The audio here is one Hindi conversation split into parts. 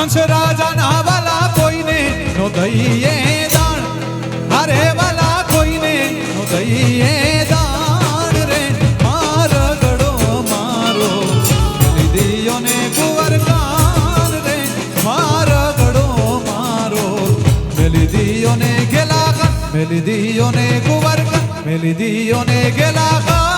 कंस राजा ना वाला कोई ने नो दईए दान अरे वाला कोई ने नो दईए दान रे मार गड़ो मारो मेली दियो ने कुंवर कान रे मार गड़ो मारो मेली दियो ने गेला कान मेली दियो ने कुंवर कान मेली दियो ने गेला कान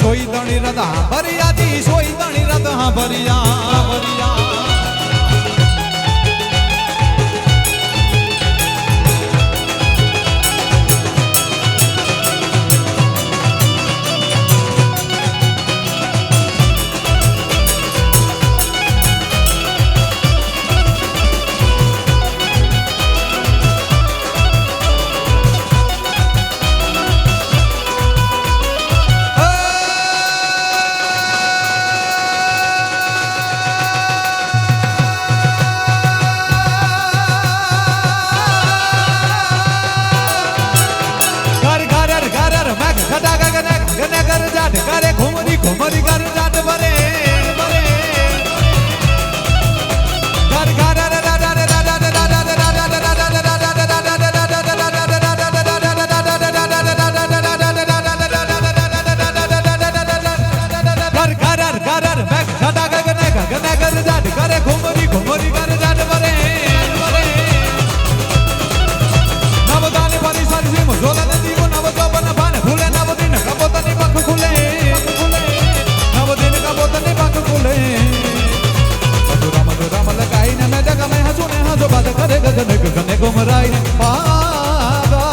सोई दणी रत हाँ भरिया जी सोई दणी रत हाँ भरिया भरिया घुमरी घर जाट बरे घर घर करे घुमरी घुमरी घर जाट बरे नवदानी पानी सारी सिम जोला नदी को नव जोबन भान फूले नव दिन कपोतनी पख खुले नव दिन कपोतनी पख खुले मधुरा लगाई ने मैं जगह में हंसू ने हंसो बात करे गगने गगने घुमराई ने पागा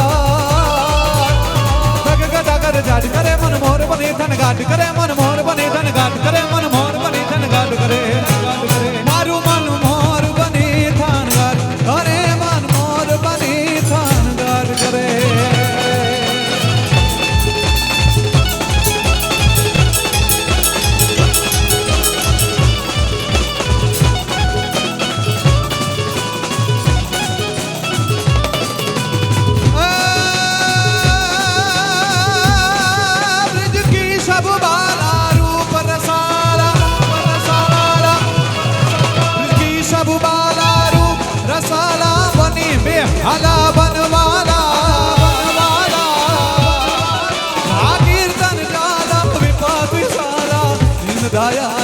जग गदा कर जाट करे मन मोर बने धन घाट करे मन मोर बने धन घाट करे मन मोर बने धन घाट करे मारू मन मोर बने धन घाट अरे मन मोर बने धन घाट करे हला बनवाला कीर्तन जाला विपात विशाला दीन दया